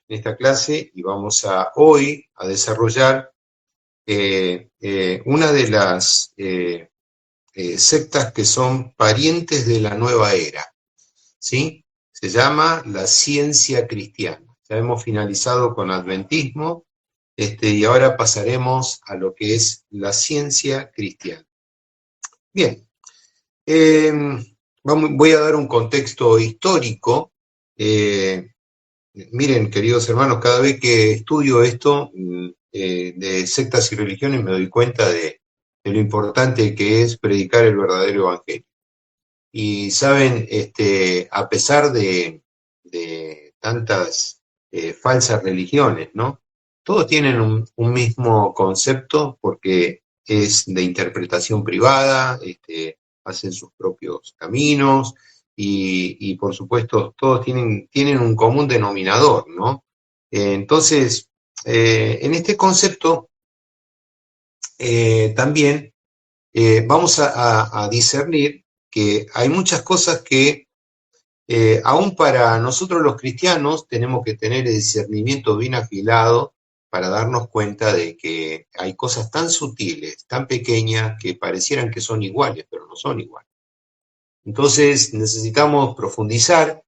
en esta clase y vamos hoy a desarrollar una de las sectas que son parientes de la nueva era, ¿sí? Se llama la ciencia cristiana. Ya hemos finalizado con adventismo, y ahora pasaremos a lo que es la ciencia cristiana. Bien, voy a dar un contexto histórico. Miren, queridos hermanos, cada vez que estudio esto de sectas y religiones me doy cuenta de lo importante que es predicar el verdadero evangelio. Y saben, a pesar de tantas falsas religiones, ¿no? Todos tienen un mismo concepto porque es de interpretación privada, hacen sus propios caminos y por supuesto todos tienen un común denominador, ¿no? Entonces, en este concepto también vamos a discernir que hay muchas cosas que aún para nosotros los cristianos tenemos que tener el discernimiento bien afilado para darnos cuenta de que hay cosas tan sutiles, tan pequeñas, que parecieran que son iguales, pero no son iguales. Entonces necesitamos profundizar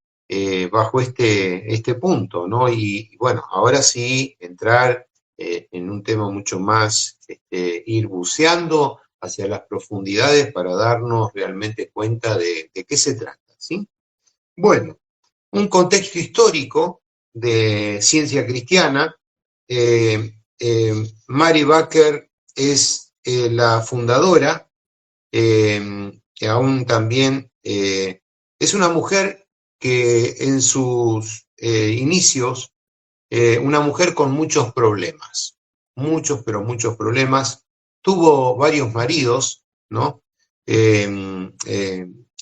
bajo este punto, ¿no? Y bueno, ahora sí entrar en un tema mucho más, ir buceando hacia las profundidades para darnos realmente cuenta de qué se trata, ¿sí? Bueno, un contexto histórico de ciencia cristiana. Mary Baker es la fundadora, que aún también es una mujer que en sus inicios, una mujer con muchos problemas, muchos, pero muchos problemas. Tuvo varios maridos, ¿no?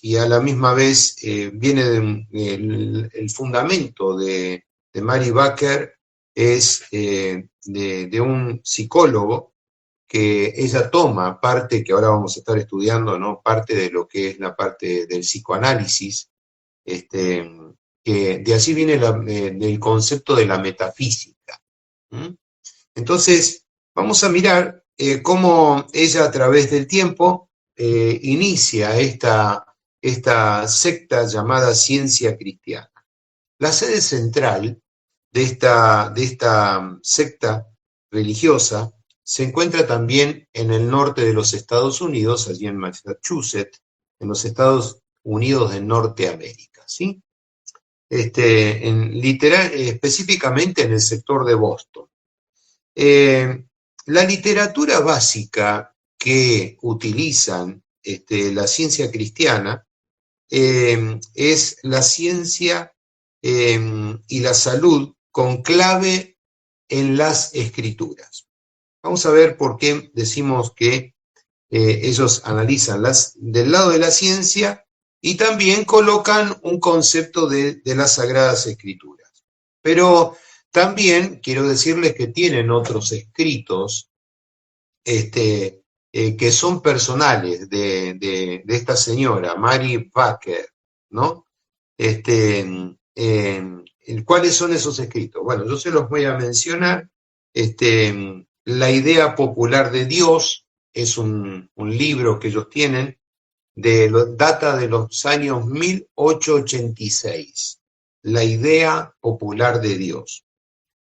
Y a la misma vez viene el fundamento de Mary Baker es de un psicólogo que ella toma parte, que ahora vamos a estar estudiando, ¿no? Parte de lo que es la parte del psicoanálisis, que de allí viene del concepto de la metafísica. ¿Mm? Entonces, vamos a mirar cómo ella a través del tiempo inicia esta secta llamada ciencia cristiana. La sede central de esta secta religiosa se encuentra también en el norte de los Estados Unidos, allí en Massachusetts, en los Estados Unidos de Norteamérica, ¿sí? Específicamente en el sector de Boston. La literatura básica que utilizan la ciencia cristiana es la ciencia y la salud con clave en las escrituras. Vamos a ver por qué decimos que ellos analizan del lado de la ciencia y también colocan un concepto de las Sagradas Escrituras. Pero también quiero decirles que tienen otros escritos que son personales de esta señora, Mary Baker, ¿no? ¿Cuáles son esos escritos? Bueno, yo se los voy a mencionar. La idea popular de Dios es un libro que ellos tienen, data de los años 1886. La idea popular de Dios.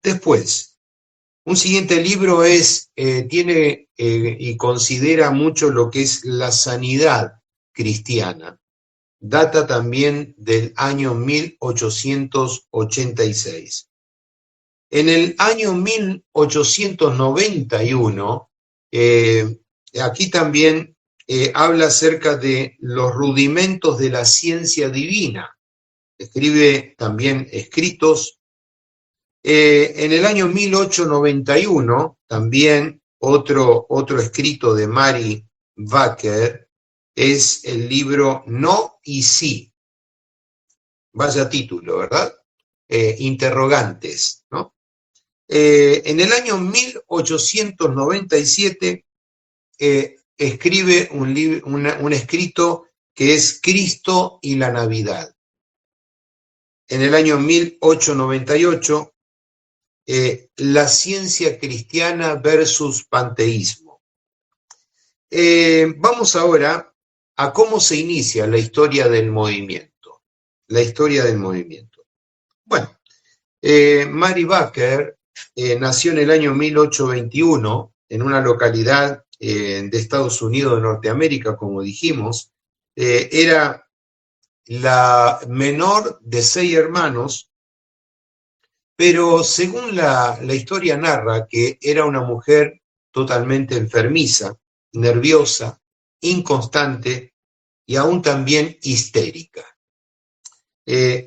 Después, un siguiente libro tiene y considera mucho lo que es la sanidad cristiana. Data también del año 1886. En el año 1891, aquí también habla acerca de los rudimentos de la ciencia divina. Escribe también escritos. En el año 1891, también otro escrito de Mary Baker es el libro No y Sí. Vaya título, ¿verdad? Interrogantes, ¿no? En el año 1897 escribe un escrito que es Cristo y la Navidad. En el año 1898 la ciencia cristiana versus panteísmo. Vamos ahora a cómo se inicia la historia del movimiento. La historia del movimiento. Bueno, Mary Baker nació en el año 1821 en una localidad de Estados Unidos de Norteamérica, como dijimos. Era la menor de 6 hermanos, pero según la historia narra que era una mujer totalmente enfermiza, nerviosa, inconstante y aún también histérica.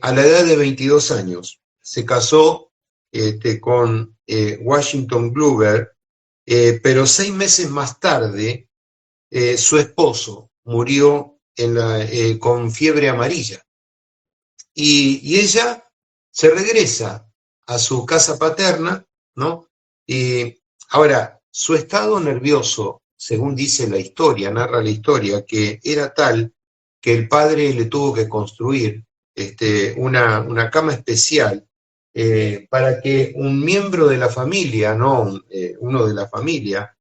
A la edad de 22 años se casó con Washington Glover, pero 6 meses más tarde su esposo murió con fiebre amarilla y ella se regresa a su casa paterna, ¿no? Y ahora, su estado nervioso, según dice la historia, narra la historia, que era tal que el padre le tuvo que construir una cama especial para que un miembro de la familia, ¿no? Uno de la familia,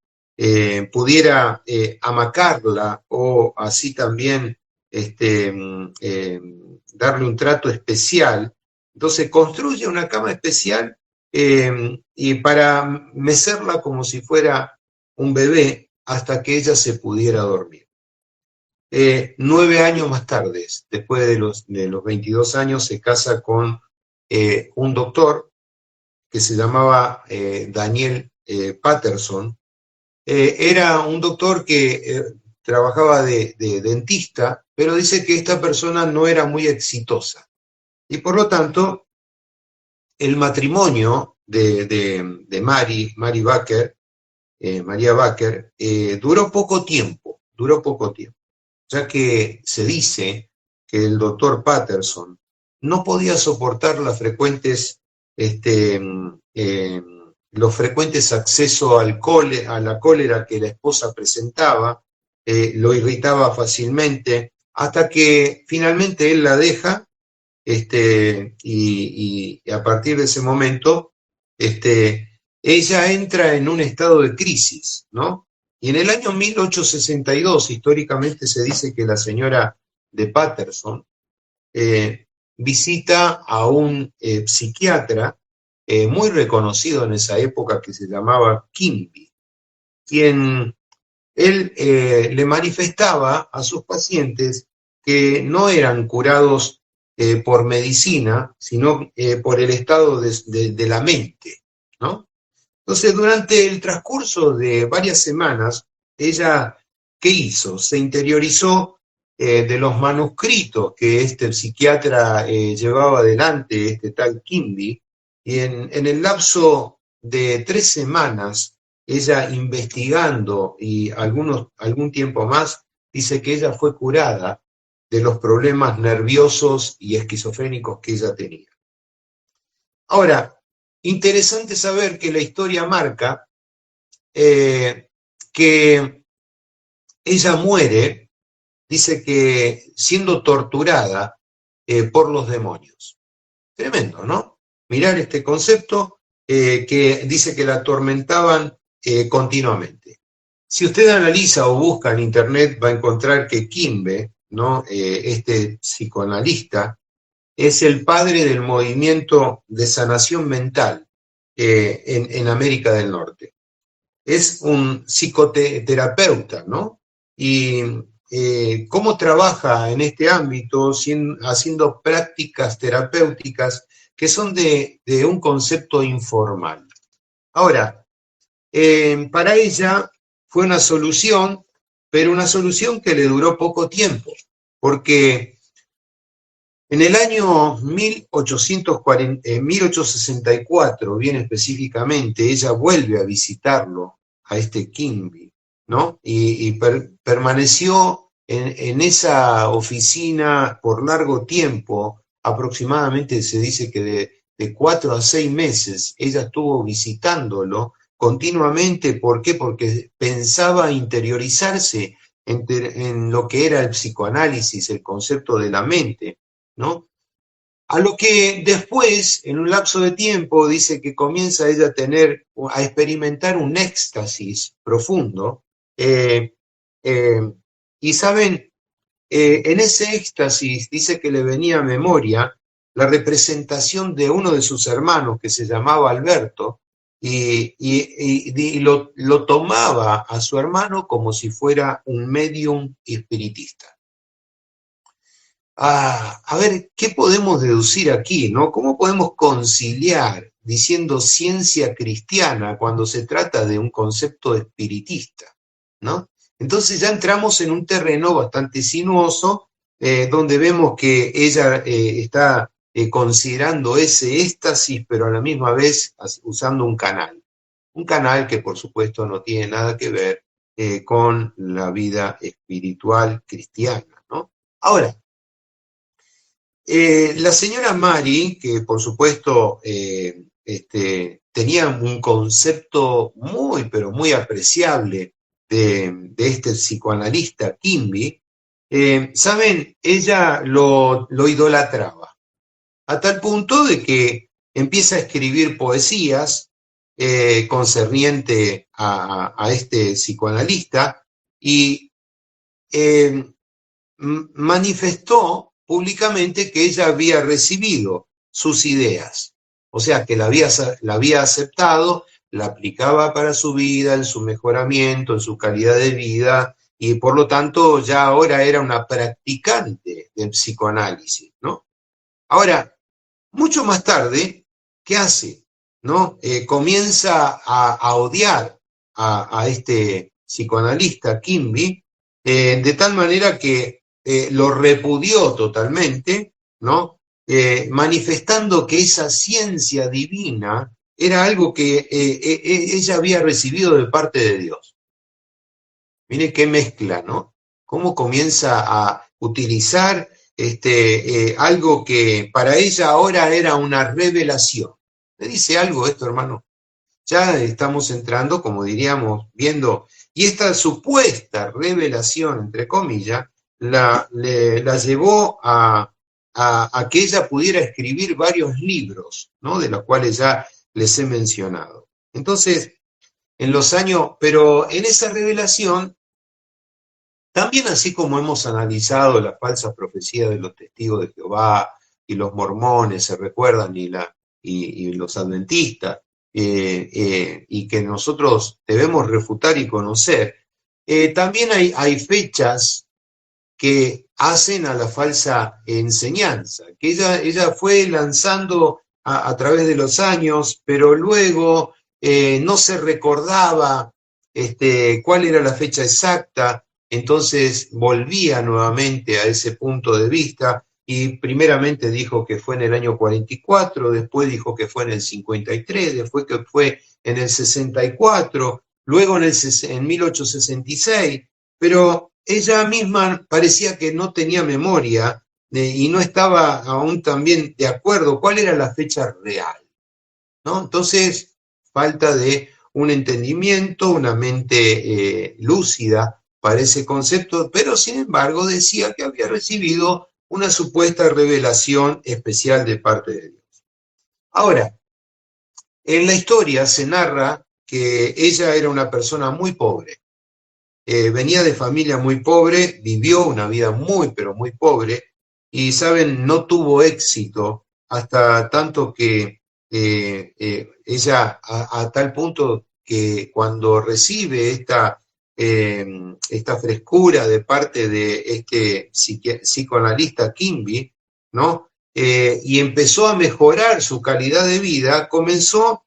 pudiera amacarla o así también darle un trato especial. Entonces construye una cama especial y para mecerla como si fuera un bebé hasta que ella se pudiera dormir. 9 años más tarde, después de los 22 años, se casa con un doctor que se llamaba Daniel Patterson. Era un doctor que trabajaba de dentista, pero dice que esta persona no era muy exitosa. Y por lo tanto, el matrimonio de Mary Baker, María Baker, duró poco tiempo, ya que se dice que el doctor Patterson no podía soportar los frecuentes accesos a la cólera que la esposa presentaba, lo irritaba fácilmente, hasta que finalmente él la deja, y a partir de ese momento, ella entra en un estado de crisis, ¿no? Y en el año 1862, históricamente se dice que la señora de Patterson visita a un psiquiatra muy reconocido en esa época que se llamaba Quimby, quien él le manifestaba a sus pacientes que no eran curados por medicina, sino por el estado de la mente, ¿no? Entonces, durante el transcurso de varias semanas, ella, ¿qué hizo? Se interiorizó de los manuscritos que este psiquiatra llevaba adelante, este tal Quimby, y en el lapso de 3 semanas, ella investigando y algún tiempo más, dice que ella fue curada de los problemas nerviosos y esquizofrénicos que ella tenía. Ahora, interesante saber que la historia marca que ella muere, dice que siendo torturada por los demonios. Tremendo, ¿no? Mirar este concepto que dice que la atormentaban continuamente. Si usted analiza o busca en internet, va a encontrar que Quimby, ¿no? Este psicoanalista, es el padre del movimiento de sanación mental en América del Norte. Es un psicoterapeuta, ¿no? Y cómo trabaja en este ámbito haciendo prácticas terapéuticas que son de un concepto informal. Ahora, para ella fue una solución, pero una solución que le duró poco tiempo, porque en el año 1864, bien específicamente, ella vuelve a visitarlo, a este Quimby, ¿no? Y permaneció en esa oficina por largo tiempo, aproximadamente se dice que de 4 a 6 meses, ella estuvo visitándolo continuamente. ¿Por qué? Porque pensaba interiorizarse en lo que era el psicoanálisis, el concepto de la mente, ¿no? A lo que después, en un lapso de tiempo, dice que comienza ella a experimentar un éxtasis profundo. eh, eh, y saben, en ese éxtasis dice que le venía a memoria la representación de uno de sus hermanos que se llamaba Alberto y lo tomaba a su hermano como si fuera un medium espiritista. A ver, ¿qué podemos deducir aquí, no? ¿Cómo podemos conciliar diciendo ciencia cristiana cuando se trata de un concepto espiritista, ¿no? Entonces ya entramos en un terreno bastante sinuoso, donde vemos que ella está considerando ese éxtasis, pero a la misma vez usando un canal. Un canal que por supuesto no tiene nada que ver con la vida espiritual cristiana, ¿no? Ahora, la señora Mari, que por supuesto tenía un concepto muy, pero muy apreciable de este psicoanalista Quimby, saben, ella lo idolatraba, a tal punto de que empieza a escribir poesías concerniente a este psicoanalista y eh, manifestó públicamente que ella había recibido sus ideas, o sea, que la había aceptado, la aplicaba para su vida, en su mejoramiento, en su calidad de vida, y por lo tanto ya ahora era una practicante del psicoanálisis, ¿no? Ahora, mucho más tarde, ¿qué hace? ¿No? Comienza a odiar a este psicoanalista, Quimby, de tal manera que lo repudió totalmente, ¿no? Manifestando que esa ciencia divina era algo que ella había recibido de parte de Dios. Mire qué mezcla, ¿no? Cómo comienza a utilizar algo que para ella ahora era una revelación. ¿Le dice algo esto, hermano? Ya estamos entrando, como diríamos, viendo, y esta supuesta revelación, entre comillas, la llevó a que ella pudiera escribir varios libros, ¿no? De los cuales ya les he mencionado. Entonces, en los años, pero en esa revelación, también así como hemos analizado la falsa profecía de los testigos de Jehová y los mormones, se recuerdan, y los adventistas, y que nosotros debemos refutar y conocer, también hay fechas que hacen a la falsa enseñanza, que ella fue lanzando a través de los años, pero luego no se recordaba cuál era la fecha exacta, entonces volvía nuevamente a ese punto de vista y primeramente dijo que fue en el año 44, después dijo que fue en el 53, después que fue en el 64, luego en 1866, pero ella misma parecía que no tenía memoria y no estaba aún también de acuerdo cuál era la fecha real, ¿no? Entonces, falta de un entendimiento, una mente lúcida para ese concepto, pero sin embargo decía que había recibido una supuesta revelación especial de parte de Dios. Ahora, en la historia se narra que ella era una persona muy pobre. Venía de familia muy pobre, vivió una vida muy, pero muy pobre, y, saben, no tuvo éxito hasta tanto que ella, a tal punto que cuando recibe esta frescura de parte de este psicoanalista Quimby, ¿no? Y empezó a mejorar su calidad de vida, comenzó,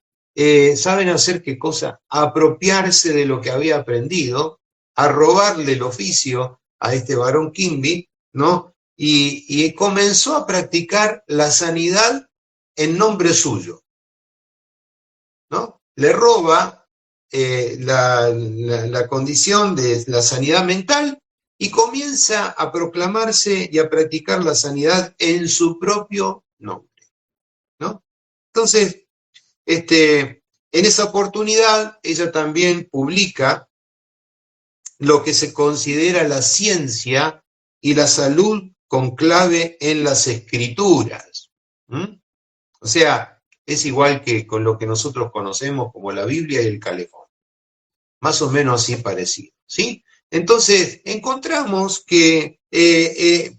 ¿saben hacer qué cosa? A apropiarse de lo que había aprendido, a robarle el oficio a este varón Quimby, ¿no? Y comenzó a practicar la sanidad en nombre suyo, ¿no? Le roba la condición de la sanidad mental y comienza a proclamarse y a practicar la sanidad en su propio nombre, ¿no? Entonces, en esa oportunidad, ella también publica lo que se considera la ciencia y la salud con clave en las escrituras. ¿Mm? O sea, es igual que con lo que nosotros conocemos como la Biblia y el calefón. Más o menos así parecido, ¿sí? Entonces, encontramos que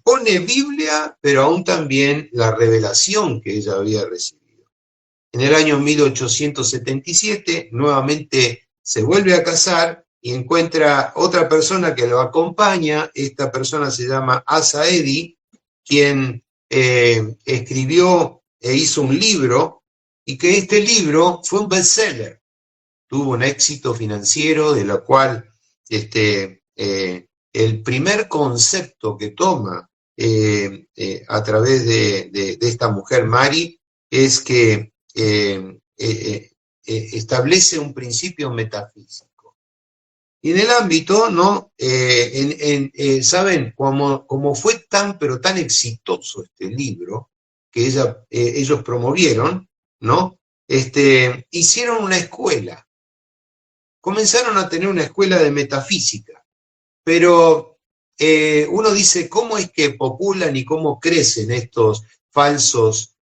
pone Biblia, pero aún también la revelación que ella había recibido. En el año 1877, nuevamente se vuelve a casar y encuentra otra persona que lo acompaña. Esta persona se llama Asa Edi, quien escribió e hizo un libro, y que este libro fue un bestseller, tuvo un éxito financiero, de lo cual el primer concepto que toma a través de esta mujer Mari es que establece un principio metafísico. Y en el ámbito, ¿no? ¿Saben? Como fue tan, pero tan exitoso este libro que ellos promovieron, ¿no? Hicieron una escuela, comenzaron a tener una escuela de metafísica, pero uno dice, ¿cómo es que populan y cómo crecen estos falsos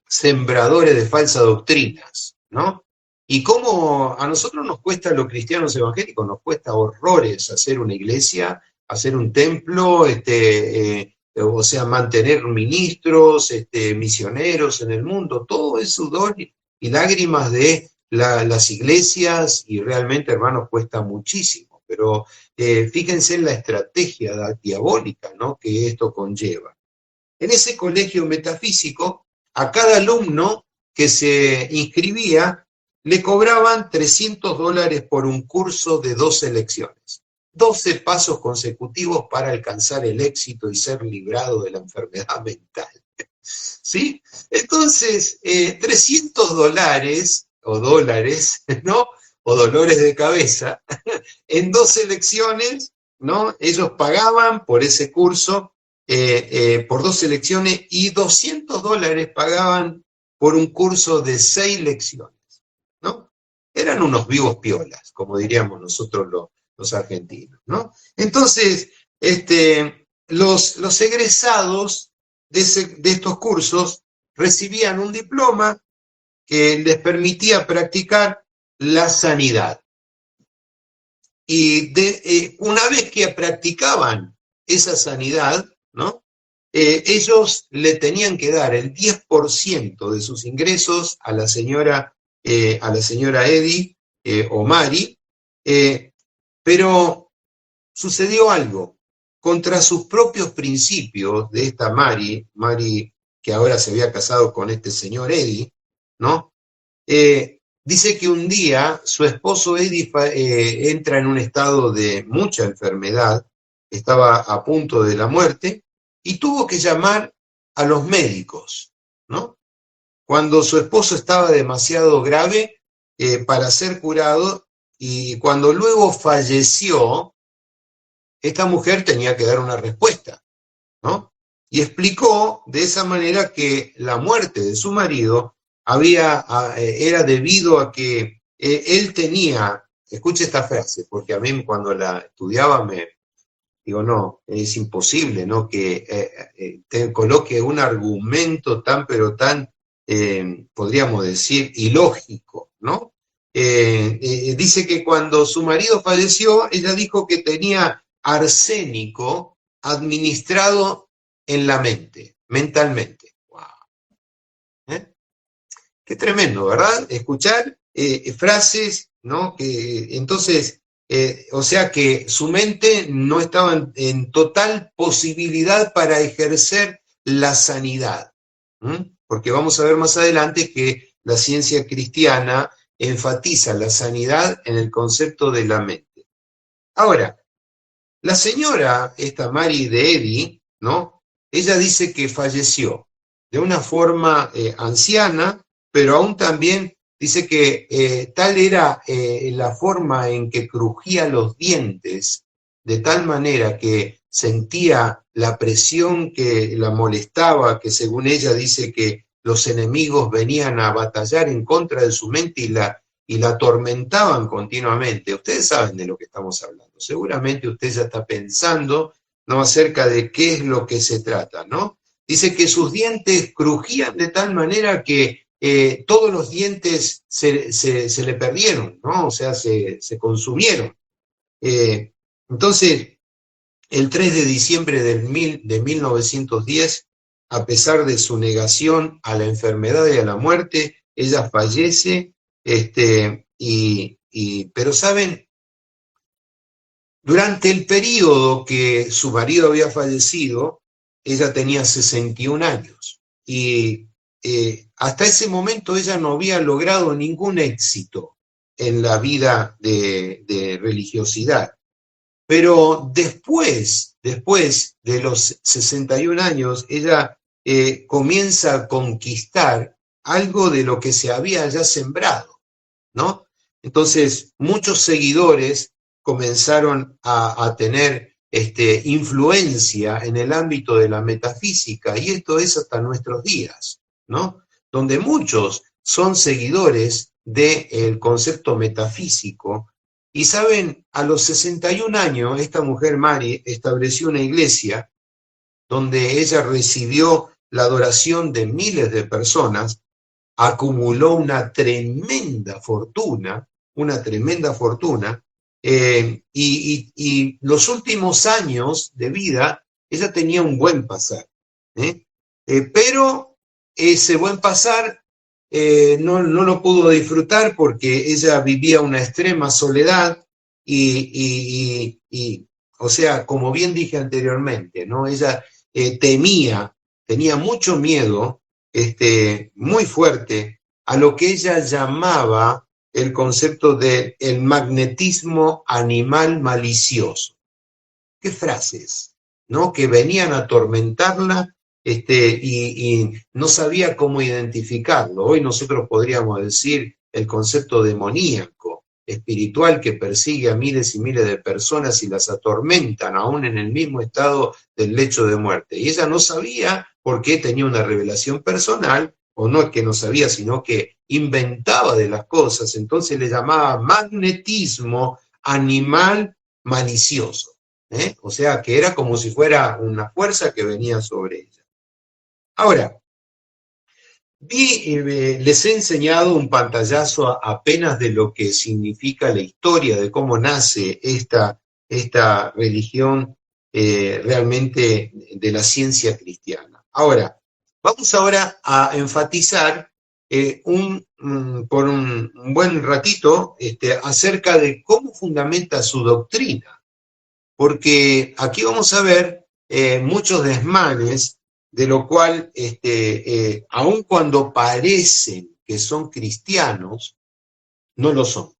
sembradores de falsas doctrinas, ¿no? Y cómo a nosotros nos cuesta, a los cristianos evangélicos, nos cuesta horrores hacer una iglesia, hacer un templo, o sea, mantener ministros, misioneros en el mundo, todo es sudor y lágrimas de las iglesias, y realmente, hermanos, cuesta muchísimo, pero fíjense en la estrategia diabólica, ¿no?, que esto conlleva. En ese colegio metafísico, a cada alumno que se inscribía, le cobraban $300 por un curso de 12 lecciones. 12 pasos consecutivos para alcanzar el éxito y ser librado de la enfermedad mental. ¿Sí? Entonces, $300 o dólares, ¿no? O dolores de cabeza, en 12 lecciones, ¿no? Ellos pagaban por ese curso, por 12 lecciones, y $200 pagaban por un curso de 6 lecciones, ¿no? Eran unos vivos piolas, como diríamos nosotros los argentinos, ¿no? Entonces, los egresados de estos cursos recibían un diploma que les permitía practicar la sanidad. Y una vez que practicaban esa sanidad, ¿no? Ellos le tenían que dar el 10% de sus ingresos a la señora Edi o Mari, pero sucedió algo. Contra sus propios principios de esta Mari, que ahora se había casado con este señor Edi, ¿no? Dice que un día su esposo Eddie entra en un estado de mucha enfermedad, estaba a punto de la muerte, y tuvo que llamar a los médicos, ¿no? Cuando su esposo estaba demasiado grave para ser curado, y cuando luego falleció, esta mujer tenía que dar una respuesta, ¿no? Y explicó de esa manera que la muerte de su marido era debido a que él tenía, escuche esta frase, porque a mí cuando la estudiaba digo, no, es imposible, ¿no?, que te coloque un argumento tan, pero tan, podríamos decir, ilógico, ¿no? Dice que cuando su marido falleció, ella dijo que tenía arsénico administrado en la mente, mentalmente. Wow. Qué tremendo, ¿verdad? Escuchar frases, ¿no? Que entonces, o sea que su mente no estaba en total posibilidad para ejercer la sanidad. Porque vamos a ver más adelante que la ciencia cristiana enfatiza la sanidad en el concepto de la mente. Ahora, la señora, esta Mari de Edi, ¿no? Ella dice que falleció de una forma anciana, pero aún también dice que tal era la forma en que crujía los dientes, de tal manera que sentía la presión que la molestaba, que según ella dice que los enemigos venían a batallar en contra de su mente y la atormentaban continuamente. Ustedes saben de lo que estamos hablando. Seguramente usted ya está pensando, ¿no?, acerca de qué es lo que se trata, ¿no? Dice que sus dientes crujían de tal manera que todos los dientes se le perdieron, ¿no? O sea, se consumieron. Entonces, el 3 de diciembre de 1910, a pesar de su negación a la enfermedad y a la muerte, ella fallece, pero ¿saben? Durante el periodo que su marido había fallecido, ella tenía 61 años y hasta ese momento ella no había logrado ningún éxito en la vida de religiosidad. Pero después de los 61 años, ella comienza a conquistar algo de lo que se había ya sembrado, ¿no? Entonces, muchos seguidores comenzaron a tener influencia en el ámbito de la metafísica, y esto es hasta nuestros días, ¿no? Donde muchos son seguidores del concepto metafísico. Y saben, a los 61 años, esta mujer Mari estableció una iglesia donde ella recibió la adoración de miles de personas, acumuló una tremenda fortuna, y los últimos años de vida, ella tenía un buen pasar, pero ese buen pasar no lo pudo disfrutar porque ella vivía una extrema soledad o sea, como bien dije anteriormente, ¿no? Ella tenía mucho miedo, muy fuerte, a lo que ella llamaba el concepto de el magnetismo animal malicioso. ¿Qué frases, no? Que venían a atormentarla, y no sabía cómo identificarlo. Hoy nosotros podríamos decir el concepto demoníaco, espiritual, que persigue a miles y miles de personas y las atormentan aún en el mismo estado del lecho de muerte. Y ella no sabía por qué tenía una revelación personal, o no es que no sabía, sino que inventaba de las cosas. Entonces le llamaba magnetismo animal malicioso. O sea, que era como si fuera una fuerza que venía sobre ella. Ahora, les he enseñado un pantallazo apenas de lo que significa la historia, de cómo nace esta religión realmente de la ciencia cristiana. Ahora, vamos ahora a enfatizar por un buen ratito acerca de cómo fundamenta su doctrina. Porque aquí vamos a ver muchos desmanes, de lo cual, aun cuando parecen que son cristianos, no lo son,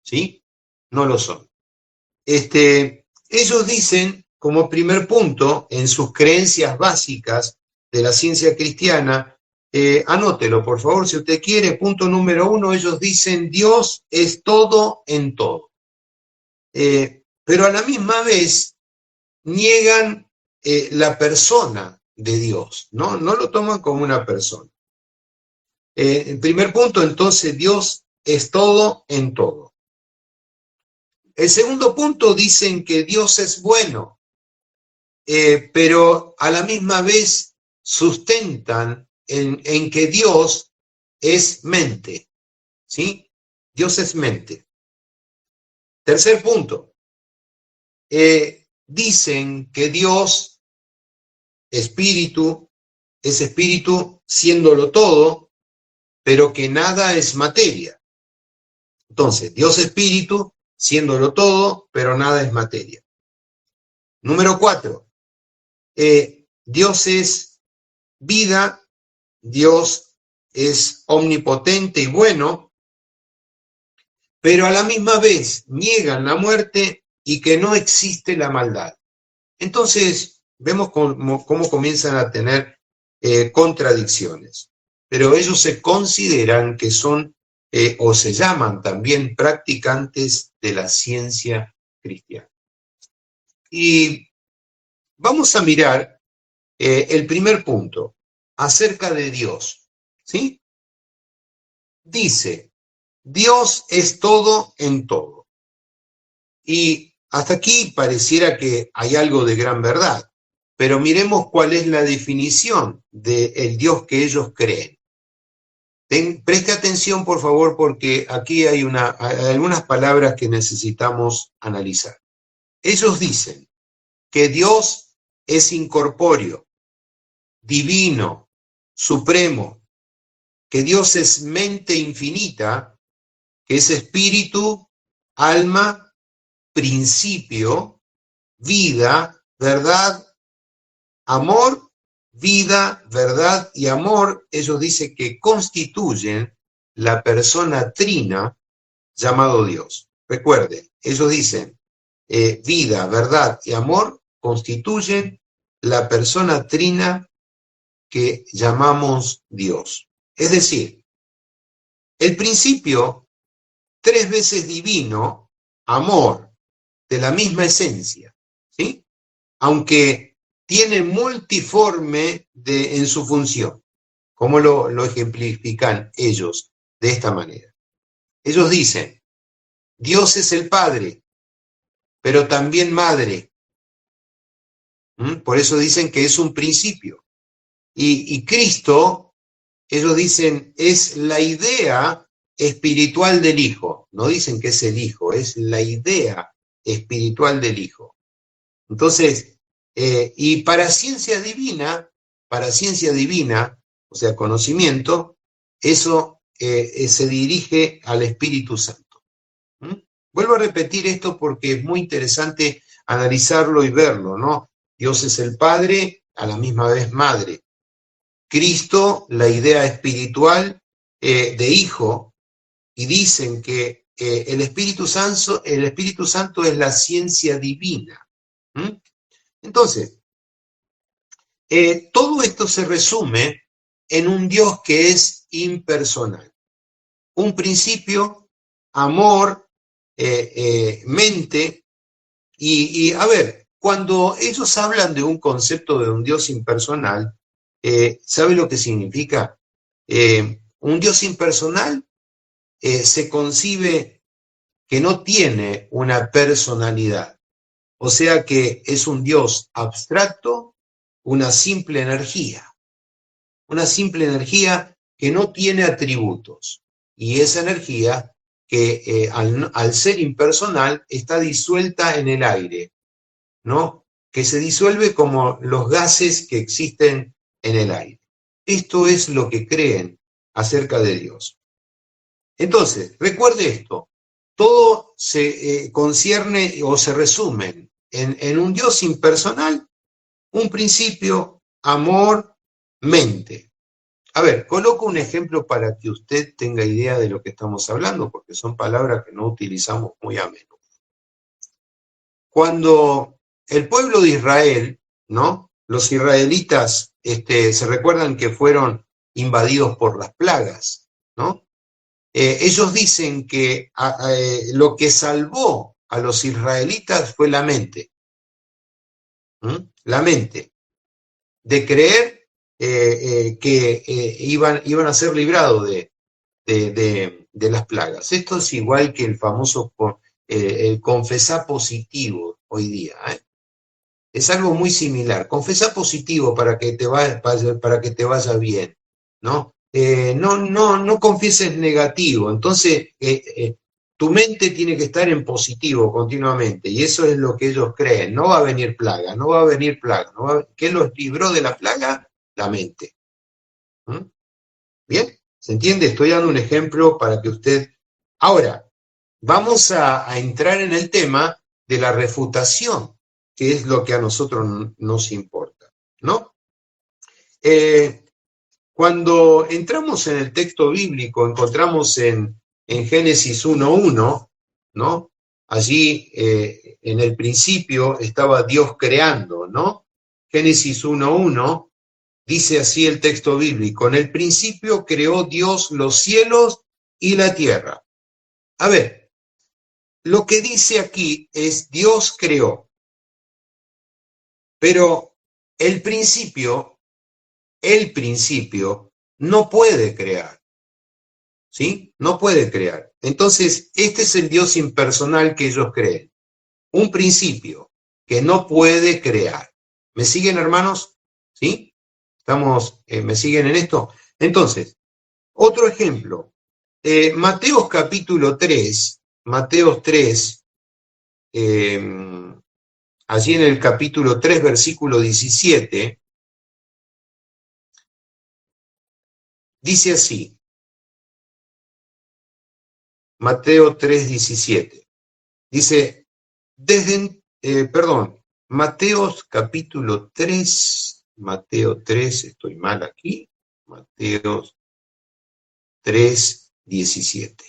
¿sí? No lo son. Ellos dicen, como primer punto, en sus creencias básicas de la ciencia cristiana, anótelo, por favor, si usted quiere, punto número 1, ellos dicen, Dios es todo en todo. Pero a la misma vez, niegan la persona de Dios, ¿no? No lo toman como una persona. En primer punto, entonces, Dios es todo en todo. El segundo punto, dicen que Dios es bueno, pero a la misma vez sustentan en que Dios es mente, ¿sí? Dios es mente. Tercer punto, dicen que Dios, espíritu, es espíritu siéndolo todo, pero que nada es materia. Entonces, Dios espíritu siéndolo todo, pero nada es materia. Número 4, Dios es vida, Dios es omnipotente y bueno, pero a la misma vez niegan la muerte y que no existe la maldad. Entonces, vemos cómo comienzan a tener contradicciones. Pero ellos se consideran que son, o se llaman también, practicantes de la ciencia cristiana. Y vamos a mirar el primer punto, acerca de Dios, ¿sí? Dice, Dios es todo en todo. Y hasta aquí pareciera que hay algo de gran verdad. pero miremos cuál es la definición del Dios que ellos creen. Preste atención, por favor, porque aquí hay algunas palabras que necesitamos analizar. Ellos dicen que Dios es incorpóreo, divino, supremo, que Dios es mente infinita, que es espíritu, alma, principio, vida, verdad, amor, vida, verdad y amor. Ellos dicen que constituyen la persona trina llamado Dios. Recuerde, ellos dicen vida, verdad y amor constituyen la persona trina que llamamos Dios. Es decir, el principio 3 veces divino, amor, de la misma esencia, ¿sí? Aunque tiene multiforme en su función, como lo ejemplifican ellos de esta manera. Ellos dicen, Dios es el Padre, pero también Madre. Por eso dicen que es un principio. Y Cristo, ellos dicen, es la idea espiritual del Hijo. No dicen que es el Hijo, es la idea espiritual del Hijo. Entonces, y para ciencia divina, o sea, conocimiento, eso se dirige al Espíritu Santo. Vuelvo a repetir esto porque es muy interesante analizarlo y verlo, ¿no? Dios es el Padre, a la misma vez Madre. Cristo, la idea espiritual de Hijo, y dicen que el Espíritu Santo es la ciencia divina. Entonces, todo esto se resume en un Dios que es impersonal. Un principio, amor, mente, y a ver, cuando ellos hablan de un concepto de un Dios impersonal, ¿sabe lo que significa? Un Dios impersonal se concibe que no tiene una personalidad, o sea que es un Dios abstracto, una simple energía que no tiene atributos, y esa energía que al ser impersonal está disuelta en el aire, ¿no? Que se disuelve como los gases que existen en el aire. Esto es lo que creen acerca de Dios. Entonces, recuerde esto, todo se concierne o se resume en un Dios impersonal, un principio, amor, mente. A ver, coloco un ejemplo para que usted tenga idea de lo que estamos hablando, porque son palabras que no utilizamos muy a menudo. Cuando el pueblo de Israel, ¿no? Los israelitas se recuerdan que fueron invadidos por las plagas, ¿no? Ellos dicen que lo que salvó a los israelitas fue la mente. La mente. De creer que iban a ser librados de las plagas. Esto es igual que el famoso el confesar positivo hoy día. Es algo muy similar. Confesar positivo para que te vaya bien, ¿no? No confieses negativo. Entonces, tu mente tiene que estar en positivo continuamente, y eso es lo que ellos creen. No va a venir plaga, no va a venir plaga. ¿Qué los libró de la plaga? La mente. ¿Bien? ¿Se entiende? Estoy dando un ejemplo para que usted... Ahora, vamos a entrar en el tema de la refutación, que es lo que a nosotros nos importa, ¿no? Cuando entramos en el texto bíblico, encontramos en Génesis 1:1, ¿no? Allí en el principio estaba Dios creando, ¿no? Génesis 1:1 dice así el texto bíblico: en el principio creó Dios los cielos y la tierra. A ver, lo que dice aquí es Dios creó, pero el principio no puede crear, ¿sí? No puede crear. Entonces, este es el Dios impersonal que ellos creen. Un principio que no puede crear. ¿Me siguen, hermanos? ¿Sí? ¿Me siguen en esto? Entonces, otro ejemplo. Mateos capítulo 3, Mateos 3, allí en el capítulo 3, versículo 17, dice así, Mateo 3, 17, dice, Mateos capítulo 3, Mateo 3, estoy mal aquí, Mateos 3, 17.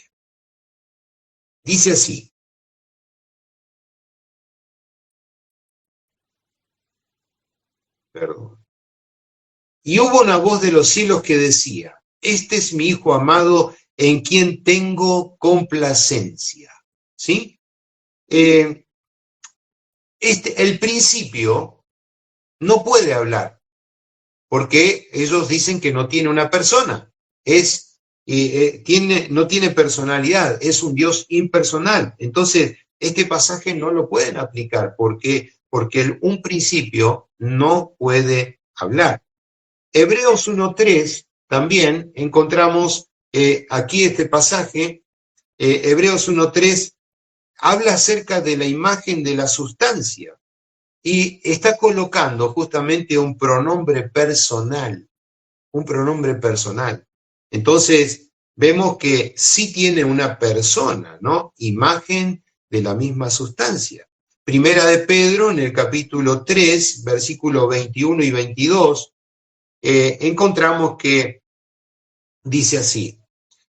Dice así, perdón. Y hubo una voz de los cielos que decía, este es mi Hijo amado en quien tengo complacencia. ¿Sí? El principio no puede hablar, porque ellos dicen que no tiene una persona, no tiene personalidad, es un Dios impersonal. Entonces, este pasaje no lo pueden aplicar, porque un principio no puede hablar. Hebreos 1.3 también encontramos aquí este pasaje, Hebreos 1.3 habla acerca de la imagen de la sustancia y está colocando justamente un pronombre personal, un pronombre personal. Entonces, vemos que sí tiene una persona, ¿no? Imagen de la misma sustancia. Primera de Pedro, en el capítulo 3, versículos 21 y 22, encontramos que dice así,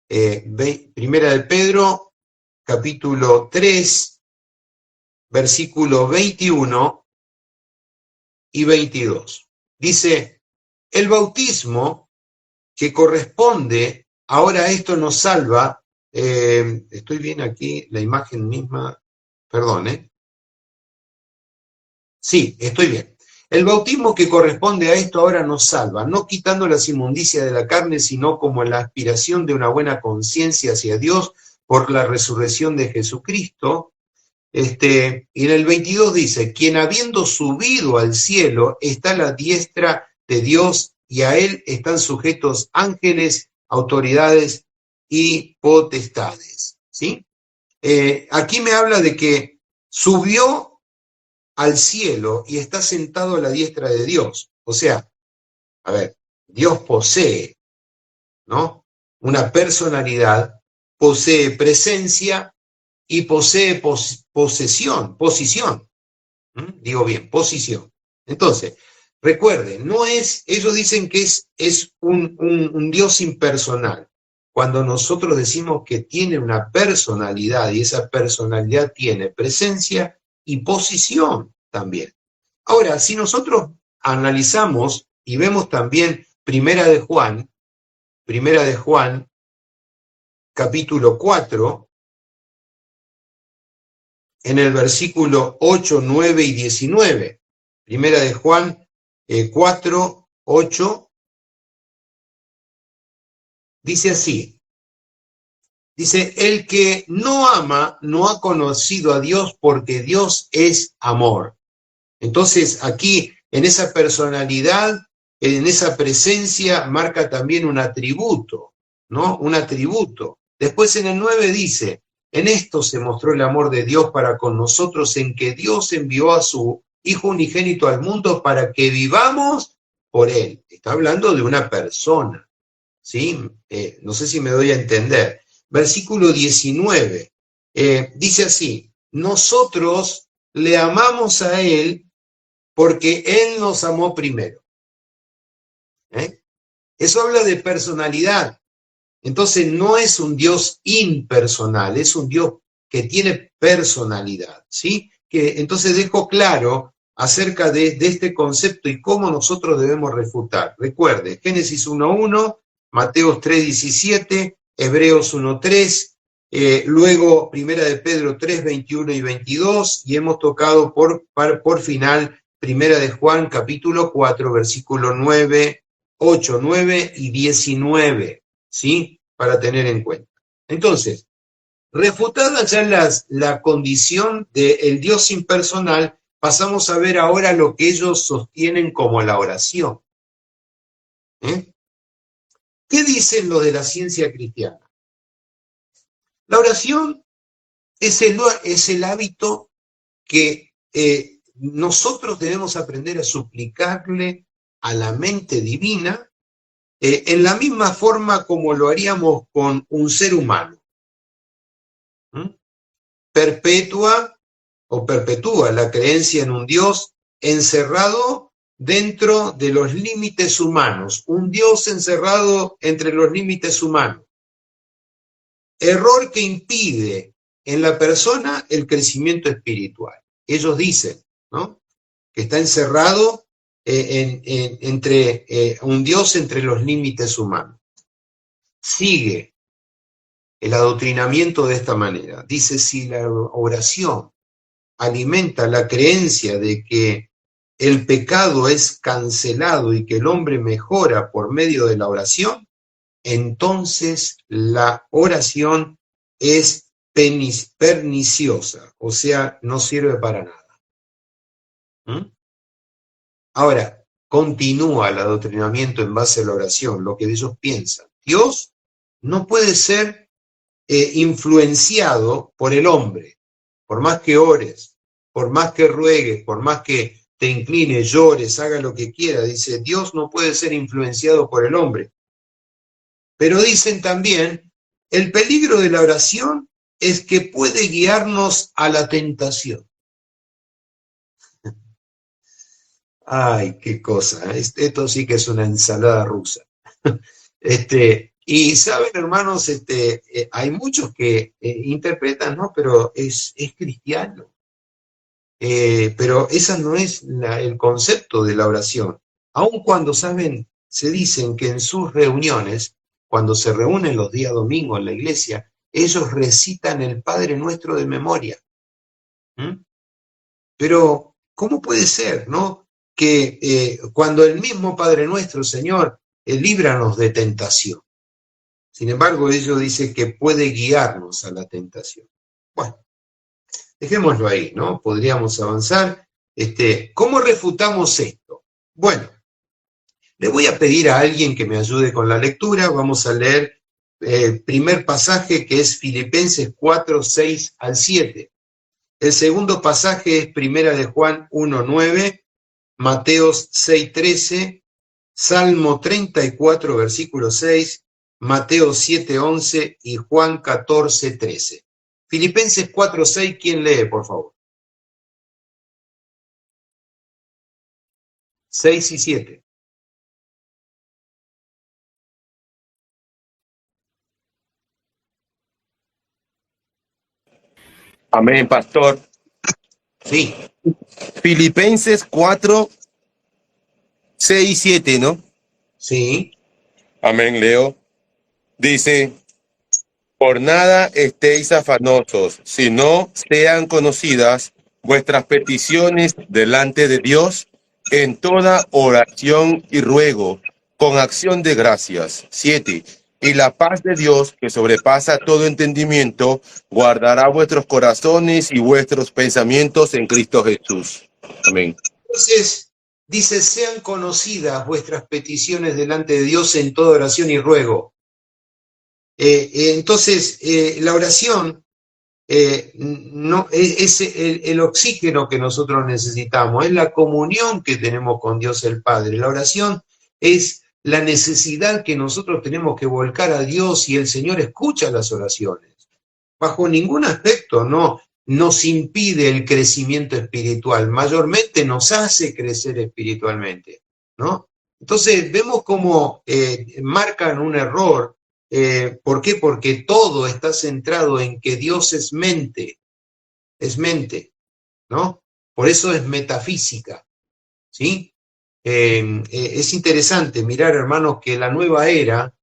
Primera de Pedro, capítulo 3, versículos 21 y 22. Dice, el bautismo que corresponde, ahora esto nos salva, estoy bien aquí, la imagen misma, perdón, sí, estoy bien. El bautismo que corresponde a esto ahora nos salva, no quitando las inmundicias de la carne, sino como la aspiración de una buena conciencia hacia Dios por la resurrección de Jesucristo. Y en el 22 dice, quien habiendo subido al cielo está a la diestra de Dios y a él están sujetos ángeles, autoridades y potestades. ¿Sí? Aquí me habla de que subió al cielo y está sentado a la diestra de Dios. O sea, a ver, Dios posee, ¿no? Una personalidad, posee presencia y posee posición. Digo bien, posición. Entonces, recuerden, ellos dicen que es un Dios impersonal. Cuando nosotros decimos que tiene una personalidad y esa personalidad tiene presencia y posición también. Ahora, si nosotros analizamos y vemos también Primera de Juan, capítulo 4, en el versículo 8, 9 y 19. Primera de Juan 4, 8, dice así. Dice, el que no ama no ha conocido a Dios porque Dios es amor. Entonces, aquí, en esa personalidad, en esa presencia, marca también un atributo, ¿no? Un atributo. Después en el 9 dice, en esto se mostró el amor de Dios para con nosotros, en que Dios envió a su Hijo unigénito al mundo para que vivamos por Él. Está hablando de una persona, ¿sí? No sé si me doy a entender. Versículo 19, dice así, nosotros le amamos a Él porque Él nos amó primero. Eso habla de personalidad. Entonces no es un Dios impersonal, es un Dios que tiene personalidad, ¿sí? Que entonces dejo claro acerca de este concepto y cómo nosotros debemos refutar. Recuerde, Génesis 1.1, Mateos 3.17, Hebreos 1.3, luego Primera de Pedro 3.21 y 22, y hemos tocado por final Primera de Juan capítulo 4, versículo 9, 8, 9 y 19. ¿Sí? Para tener en cuenta. Entonces, refutada ya la condición del Dios impersonal, pasamos a ver ahora lo que ellos sostienen como la oración. ¿Qué dicen los de la ciencia cristiana? La oración es el hábito que nosotros debemos aprender a suplicarle a la mente divina en la misma forma como lo haríamos con un ser humano. Perpetúa la creencia en un Dios encerrado dentro de los límites humanos, un Dios encerrado entre los límites humanos. Error que impide en la persona el crecimiento espiritual. Ellos dicen, ¿no?, que está encerrado entre un Dios entre los límites humanos. Sigue el adoctrinamiento de esta manera. Dice, si la oración alimenta la creencia de que el pecado es cancelado y que el hombre mejora por medio de la oración, entonces la oración es perniciosa, o sea, no sirve para nada. Ahora, continúa el adoctrinamiento en base a la oración, lo que ellos piensan. Dios no puede ser influenciado por el hombre, por más que ores, por más que ruegues, por más que te inclines, llores, haga lo que quiera. Dice, Dios no puede ser influenciado por el hombre. Pero dicen también, el peligro de la oración es que puede guiarnos a la tentación. Ay, qué cosa, esto sí que es una ensalada rusa. Y saben, hermanos, hay muchos que interpretan, ¿no? Pero es cristiano. Pero ese no es el concepto de la oración. Aun cuando, saben, se dicen que en sus reuniones, cuando se reúnen los días domingos en la iglesia, ellos recitan el Padre Nuestro de memoria. Pero, ¿cómo puede ser, no?, que cuando el mismo Padre Nuestro, Señor, líbranos de tentación. Sin embargo, ellos dicen que puede guiarnos a la tentación. Bueno, dejémoslo ahí, ¿no? Podríamos avanzar. ¿Cómo refutamos esto? Bueno, le voy a pedir a alguien que me ayude con la lectura. Vamos a leer el primer pasaje, que es Filipenses 4, 6 al 7. El segundo pasaje es Primera de Juan 1, 9, Mateos 6, 13, Salmo 34, versículo 6, Mateo 7, 11 y Juan 14, 13. Filipenses 4, 6, ¿quién lee, por favor? 6 y 7. Amén, pastor. Sí. Filipenses 4, 6 y 7, ¿no? Sí. Amén, leo. Dice, por nada estéis afanosos, sino sean conocidas vuestras peticiones delante de Dios en toda oración y ruego, con acción de gracias. 7. Y la paz de Dios, que sobrepasa todo entendimiento, guardará vuestros corazones y vuestros pensamientos en Cristo Jesús. Amén. Entonces, dice, sean conocidas vuestras peticiones delante de Dios en toda oración y ruego. Entonces, la oración no, es el oxígeno que nosotros necesitamos, es la comunión que tenemos con Dios el Padre. La oración es la necesidad que nosotros tenemos que volcar a Dios, y el Señor escucha las oraciones. Bajo ningún aspecto nos impide el crecimiento espiritual, mayormente nos hace crecer espiritualmente, ¿no? Entonces vemos cómo marcan un error. ¿Por qué? Porque todo está centrado en que Dios es mente, ¿no? Por eso es metafísica, ¿sí? Es interesante mirar, hermanos, que la nueva era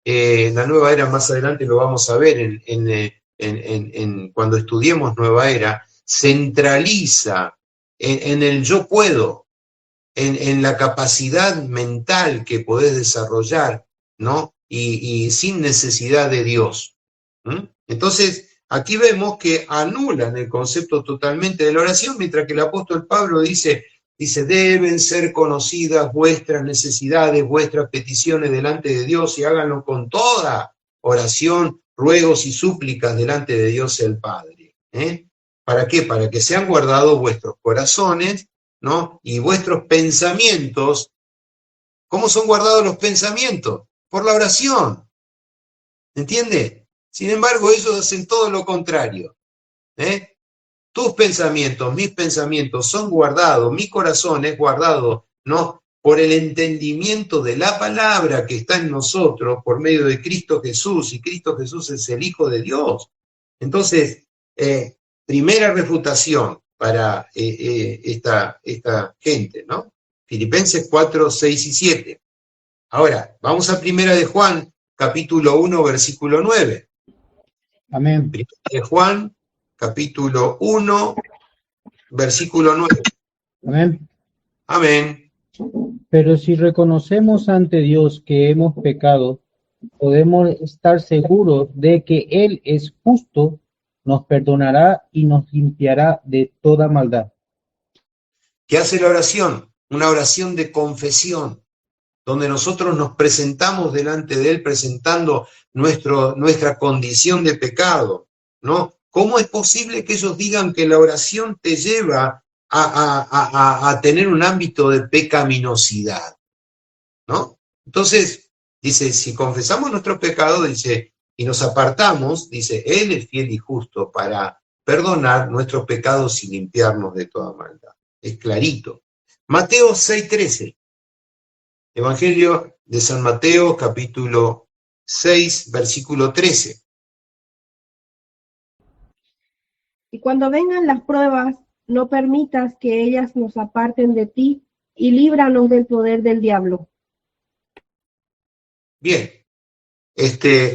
más adelante lo vamos a ver cuando estudiemos Nueva Era, centraliza en el yo puedo, en la capacidad mental que podés desarrollar, ¿no? Y sin necesidad de Dios. Entonces, aquí vemos que anulan el concepto totalmente de la oración, mientras que el apóstol Pablo dice, deben ser conocidas vuestras necesidades, vuestras peticiones delante de Dios y háganlo con toda oración, ruegos y súplicas delante de Dios el Padre. ¿Para qué? Para que sean guardados vuestros corazones, ¿no? Y vuestros pensamientos. ¿Cómo son guardados los pensamientos? Por la oración. ¿Entiende? Sin embargo, ellos hacen todo lo contrario. Tus pensamientos, mis pensamientos son guardados, mi corazón es guardado, ¿no? Por el entendimiento de la palabra que está en nosotros por medio de Cristo Jesús, y Cristo Jesús es el Hijo de Dios. Entonces, primera refutación para esta gente, ¿no? Filipenses 4, 6 y 7. Ahora, vamos a primera de Juan, capítulo 1, versículo 9. Amén. Primera de Juan, capítulo 1, versículo 9. Amén. Amén. Pero si reconocemos ante Dios que hemos pecado, podemos estar seguros de que Él es justo, nos perdonará y nos limpiará de toda maldad. ¿Qué hace la oración? Una oración de confesión, donde nosotros nos presentamos delante de Él, presentando nuestra condición de pecado, ¿no? ¿Cómo es posible que ellos digan que la oración te lleva a tener un ámbito de pecaminosidad, ¿no? Entonces, dice, si confesamos nuestros pecados, dice, y nos apartamos, dice, Él es fiel y justo para perdonar nuestros pecados y limpiarnos de toda maldad. Es clarito. Mateo 6:13. Evangelio de San Mateo, capítulo 6, versículo 13. Y cuando vengan las pruebas, no permitas que ellas nos aparten de ti, y líbranos del poder del diablo. Bien,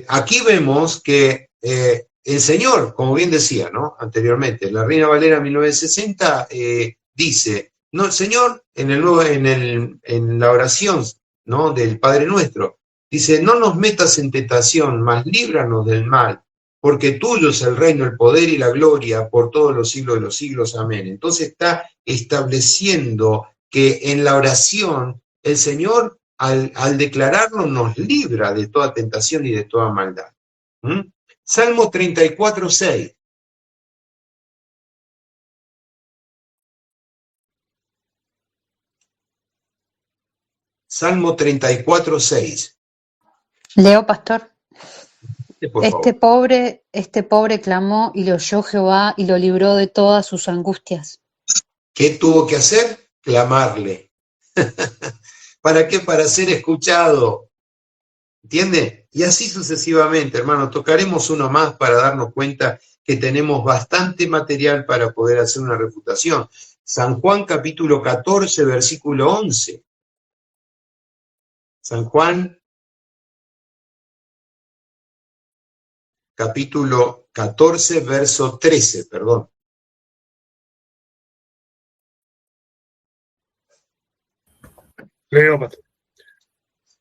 aquí vemos que el Señor, como bien decía, ¿no? Anteriormente, la Reina Valera 1960 dice, no, el Señor en la oración, ¿no? Del Padre Nuestro, dice, no nos metas en tentación, mas líbranos del mal, porque tuyo es el reino, el poder y la gloria por todos los siglos de los siglos. Amén. Entonces está estableciendo que en la oración el Señor, al declararlo, nos libra de toda tentación y de toda maldad. Salmo 34, 6. Salmo 34, 6. Leo, pastor. Por favor. Este pobre clamó y lo oyó Jehová y lo libró de todas sus angustias. ¿Qué tuvo que hacer? Clamarle. ¿Para qué? Para ser escuchado. ¿Entiende? Y así sucesivamente, hermano. Tocaremos uno más para darnos cuenta que tenemos bastante material para poder hacer una refutación. San Juan capítulo 14, versículo 11. San Juan capítulo 14, verso 13, perdón. Leo, pastor.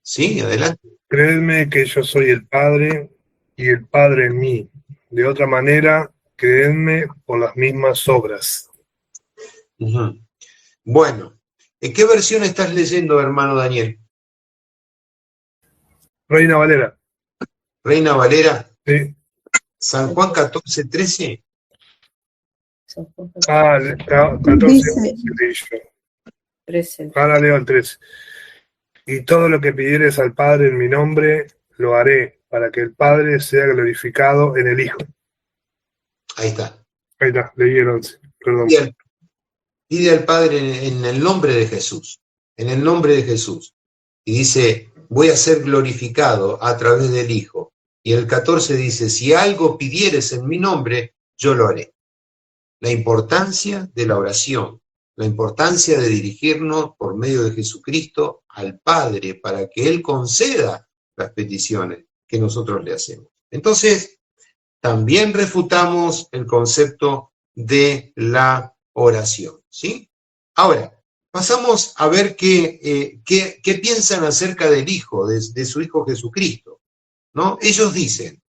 Sí, adelante. Creedme que yo soy el Padre y el Padre en mí. De otra manera, creedme por las mismas obras. Bueno, ¿en qué versión estás leyendo, hermano Daniel? Reina Valera. Reina Valera. Sí. San Juan 14, 13. 14, Dice, 13. Ahora leo el 13. Y todo lo que pidieres al Padre en mi nombre, lo haré, para que el Padre sea glorificado en el Hijo. Ahí está. Ahí está, leí el 11. Perdón. Pide al Padre en el nombre de Jesús. En el nombre de Jesús. Y dice, voy a ser glorificado a través del Hijo. Y el 14 dice, si algo pidieres en mi nombre, yo lo haré. La importancia de la oración, la importancia de dirigirnos por medio de Jesucristo al Padre para que Él conceda las peticiones que nosotros le hacemos. Entonces, también refutamos el concepto de la oración, ¿sí? Ahora, pasamos a ver qué piensan acerca del Hijo, de su Hijo Jesucristo, ¿no? Ellos dicen,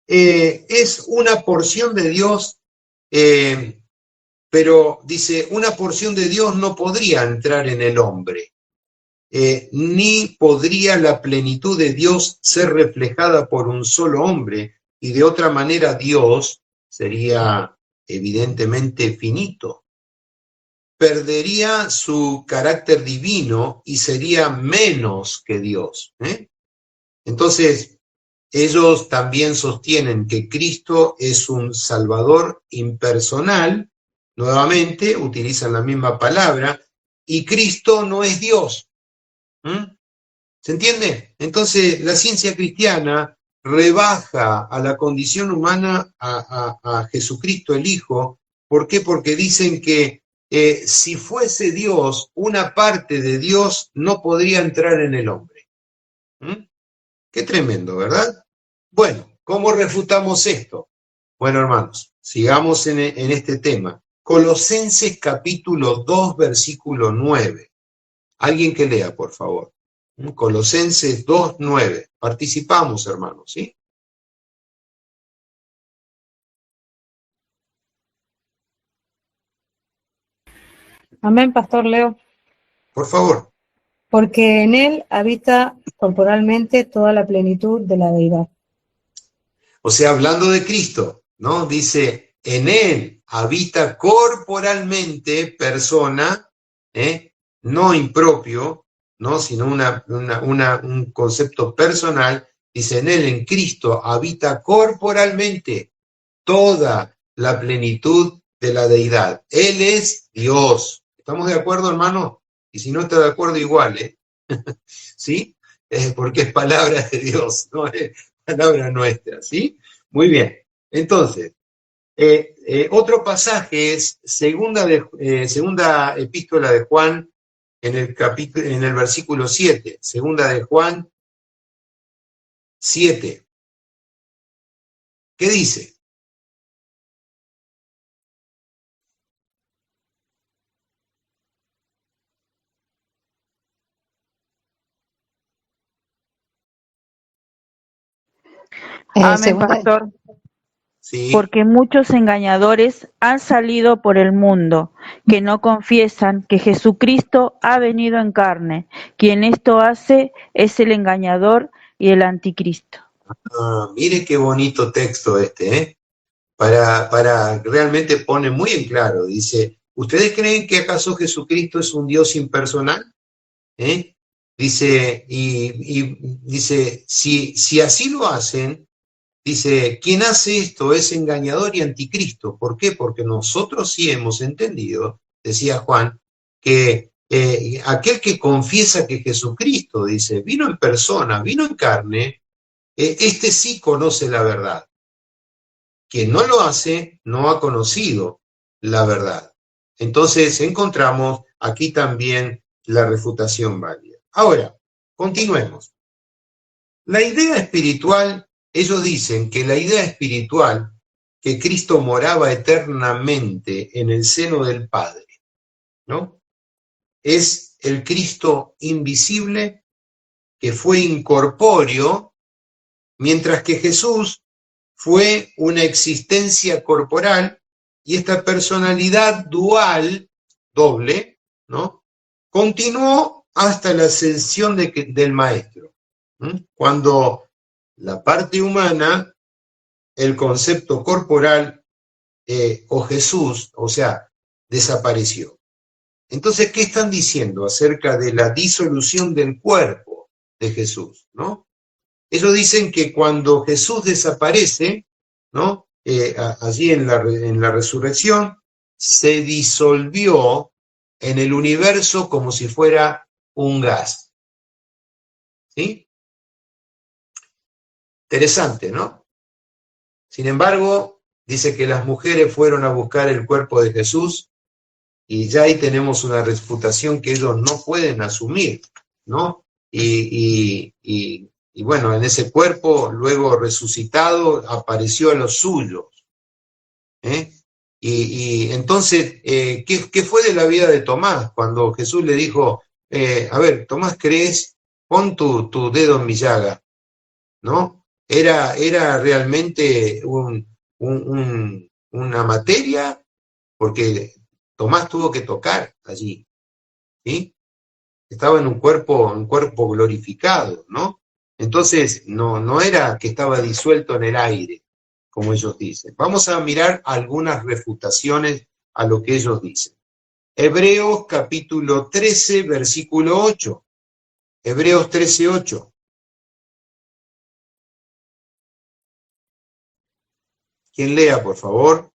es una porción de Dios, pero dice, una porción de Dios no podría entrar en el hombre, ni podría la plenitud de Dios ser reflejada por un solo hombre, y de otra manera Dios sería evidentemente finito. Perdería su carácter divino y sería menos que Dios. Entonces, ellos también sostienen que Cristo es un Salvador impersonal, nuevamente utilizan la misma palabra, y Cristo no es Dios. ¿Se entiende? Entonces, la ciencia cristiana rebaja a la condición humana a Jesucristo el Hijo. ¿Por qué? Porque dicen que si fuese Dios, una parte de Dios no podría entrar en el hombre. Qué tremendo, ¿verdad? Bueno, ¿cómo refutamos esto? Bueno, hermanos, sigamos en este tema. Colosenses capítulo 2, versículo 9. Alguien que lea, por favor. Colosenses 2, 9. Participamos, hermanos, ¿sí? Amén, Pastor Leo. Por favor. Porque en él habita corporalmente toda la plenitud de la deidad. O sea, hablando de Cristo, ¿no? Dice, en él habita corporalmente persona, no impropio, ¿no? Sino un concepto personal. Dice, en él, en Cristo, habita corporalmente toda la plenitud de la deidad. Él es Dios. ¿Estamos de acuerdo, hermano? Y si no está de acuerdo, igual, ¿sí? Porque es palabra de Dios, no es palabra nuestra, ¿sí? Muy bien. Entonces, otro pasaje es segunda epístola de Juan, en el versículo 7. Segunda de Juan 7. ¿Qué dice? Amén, pastor. Sí. Porque muchos engañadores han salido por el mundo, que no confiesan que Jesucristo ha venido en carne. Quien esto hace es el engañador y el anticristo. Mire qué bonito texto este, para realmente pone muy en claro. Dice, ¿ustedes creen que acaso Jesucristo es un Dios impersonal? Dice, y dice, si así lo hacen, dice, quien hace esto es engañador y anticristo. ¿Por qué? Porque nosotros sí hemos entendido, decía Juan, que aquel que confiesa que Jesucristo, dice, vino en persona, vino en carne, este sí conoce la verdad. Quien no lo hace, no ha conocido la verdad. Entonces encontramos aquí también la refutación válida. Ahora, continuemos. La idea espiritual, ellos dicen que la idea espiritual, que Cristo moraba eternamente en el seno del Padre, ¿no? Es el Cristo invisible que fue incorpóreo, mientras que Jesús fue una existencia corporal y esta personalidad dual, doble, ¿no? Continuó hasta la ascensión del Maestro. Cuando la parte humana, el concepto corporal o Jesús, o sea, desapareció. Entonces, ¿qué están diciendo acerca de la disolución del cuerpo de Jesús, ¿no? Ellos dicen que cuando Jesús desaparece, ¿no? Allí en la resurrección, se disolvió en el universo como si fuera un gas. ¿Sí? Interesante, ¿no? Sin embargo, dice que las mujeres fueron a buscar el cuerpo de Jesús y ya ahí tenemos una refutación que ellos no pueden asumir, ¿no? Y bueno, en ese cuerpo, luego resucitado, apareció a los suyos. Y entonces, ¿qué fue de la vida de Tomás? Cuando Jesús le dijo, a ver, Tomás, ¿crees? Pon tu dedo en mi llaga, ¿no? Era realmente una materia, porque Tomás tuvo que tocar allí, ¿sí? Estaba en un cuerpo glorificado, ¿no? Entonces, no era que estaba disuelto en el aire, como ellos dicen. Vamos a mirar algunas refutaciones a lo que ellos dicen. Hebreos capítulo 13, versículo 8. Hebreos 13, 8. ¿Quién lea, por favor?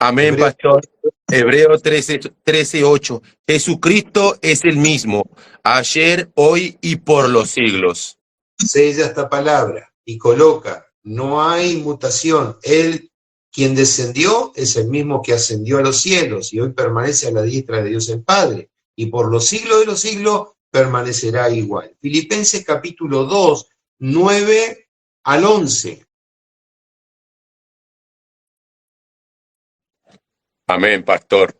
Amén, Hebreos. pastor. Hebreos 13, 8. Jesucristo es el mismo, ayer, hoy y por los siglos. Sella esta palabra y coloca, no hay mutación. Él, quien descendió, es el mismo que ascendió a los cielos y hoy permanece a la diestra de Dios el Padre. Y por los siglos de los siglos permanecerá igual. Filipenses capítulo 2, 9 al 11. Amén, pastor.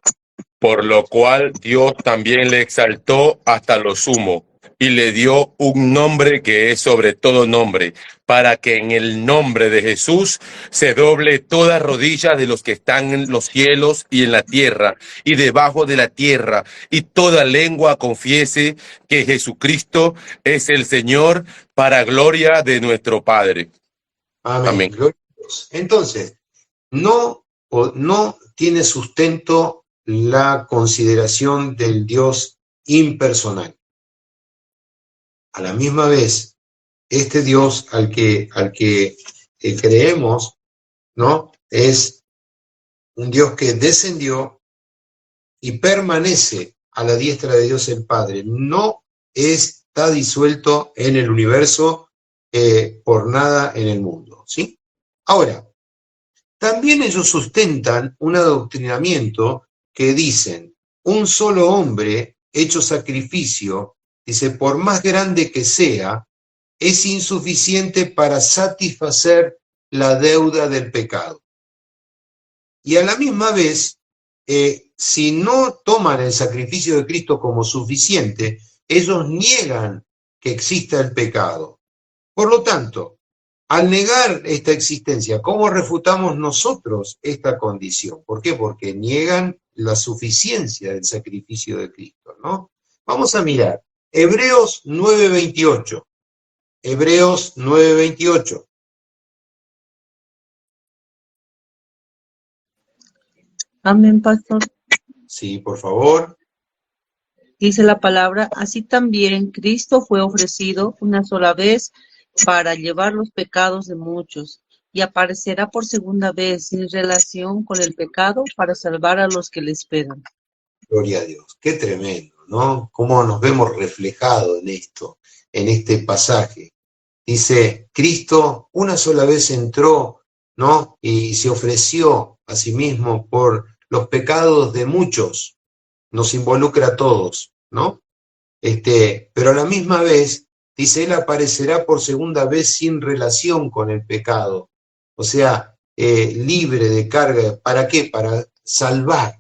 Por lo cual Dios también le exaltó hasta lo sumo y le dio un nombre que es sobre todo nombre, para que en el nombre de Jesús se doble toda rodilla de los que están en los cielos y en la tierra y debajo de la tierra, y toda lengua confiese que Jesucristo es el Señor, para gloria de nuestro Padre. Amén. Amén. Gloria a Dios. Entonces, no tiene sustento la consideración del Dios impersonal. A la misma vez, este Dios al que creemos, ¿no? Es un Dios que descendió y permanece a la diestra de Dios el Padre. No está disuelto en el universo por nada en el mundo, ¿sí? Ahora, también ellos sustentan un adoctrinamiento que dicen, un solo hombre hecho sacrificio, dice, por más grande que sea, es insuficiente para satisfacer la deuda del pecado. Y a la misma vez, si no toman el sacrificio de Cristo como suficiente, ellos niegan que exista el pecado. Por lo tanto, al negar esta existencia, ¿cómo refutamos nosotros esta condición? ¿Por qué? Porque niegan la suficiencia del sacrificio de Cristo, ¿no? Vamos a mirar Hebreos 9:28. Hebreos 9:28. Amén, pastor. Sí, por favor. Dice la palabra, así también Cristo fue ofrecido una sola vez para llevar los pecados de muchos, y aparecerá por segunda vez sin relación con el pecado para salvar a los que le esperan. Gloria a Dios. Qué tremendo, ¿no? Cómo nos vemos reflejados en esto, en este pasaje. Dice, Cristo una sola vez entró, ¿no? Y se ofreció a sí mismo por los pecados de muchos. Nos involucra a todos, ¿no? Pero a la misma vez, dice, Él aparecerá por segunda vez sin relación con el pecado. O sea, libre de carga. ¿Para qué? Para salvar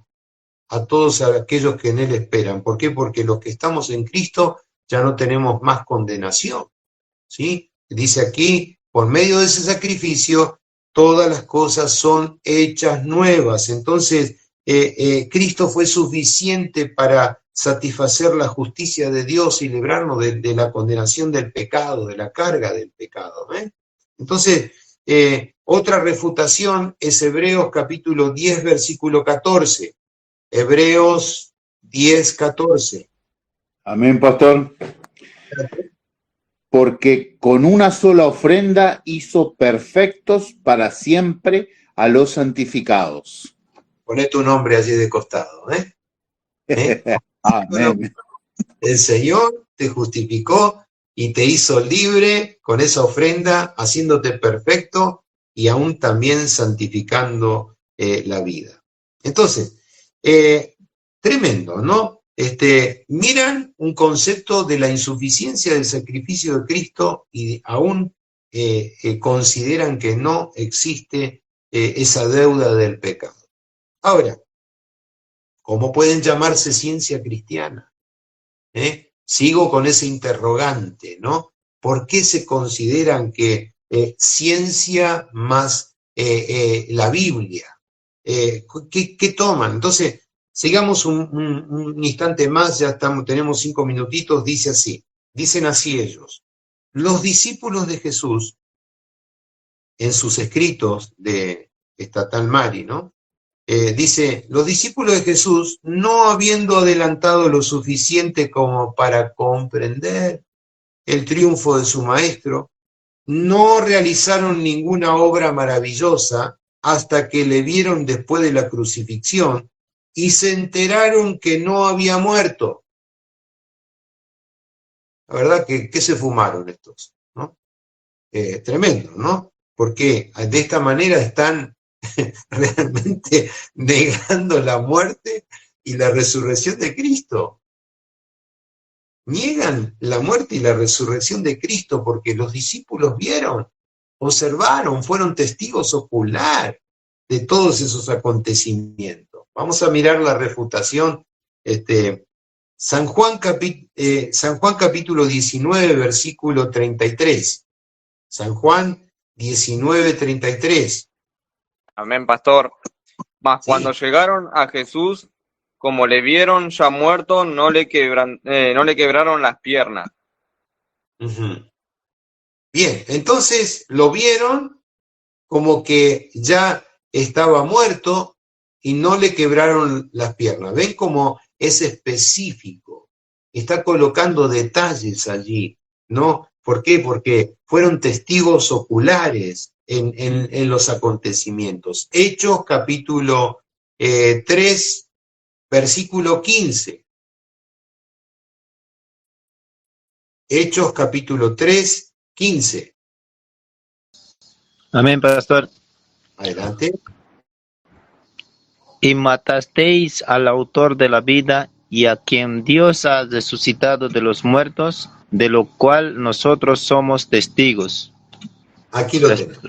a todos aquellos que en Él esperan. ¿Por qué? Porque los que estamos en Cristo ya no tenemos más condenación, ¿sí? Dice aquí, por medio de ese sacrificio, todas las cosas son hechas nuevas. Entonces, Cristo fue suficiente para satisfacer la justicia de Dios y librarnos de la condenación del pecado, de la carga del pecado. Entonces, otra refutación es Hebreos capítulo 10, versículo 14. Hebreos 10, 14. Amén, pastor. Porque con una sola ofrenda hizo perfectos para siempre a los santificados. Poné tu nombre allí de costado, Amén. El Señor te justificó y te hizo libre con esa ofrenda, haciéndote perfecto y aún también santificando la vida. Entonces, tremendo, ¿no? Miran un concepto de la insuficiencia del sacrificio de Cristo y aún consideran que no existe esa deuda del pecado. Ahora, ¿cómo pueden llamarse ciencia cristiana? Sigo con ese interrogante, ¿no? ¿Por qué se consideran que ciencia más la Biblia? ¿Qué toman? Entonces, sigamos un instante más, ya tenemos 5 minutitos, dicen así ellos. Los discípulos de Jesús, en sus escritos de Estatal Mari, ¿no? Dice, los discípulos de Jesús, no habiendo adelantado lo suficiente como para comprender el triunfo de su maestro, no realizaron ninguna obra maravillosa hasta que le vieron después de la crucifixión y se enteraron que no había muerto. La verdad que se fumaron estos, ¿no? Tremendo, ¿no? Porque de esta manera están realmente negando la muerte y la resurrección de Cristo. Niegan la muerte y la resurrección de Cristo porque los discípulos vieron, observaron, fueron testigos oculares de todos esos acontecimientos. Vamos a mirar la refutación. San Juan capítulo 19, versículo 33. San Juan 19, 33. Amén, pastor. Mas Sí. cuando llegaron a Jesús, como le vieron ya muerto, no le quebraron las piernas. Ujú. Bien, entonces lo vieron como que ya estaba muerto y no le quebraron las piernas. ¿Ven cómo es específico? Está colocando detalles allí, ¿no? ¿Por qué? Porque fueron testigos oculares en los acontecimientos. Hechos capítulo 3, versículo 15. Hechos capítulo 3, 15. Amén, pastor. Adelante. Y matasteis al autor de la vida y a quien Dios ha resucitado de los muertos, de lo cual nosotros somos testigos. Aquí lo tenemos.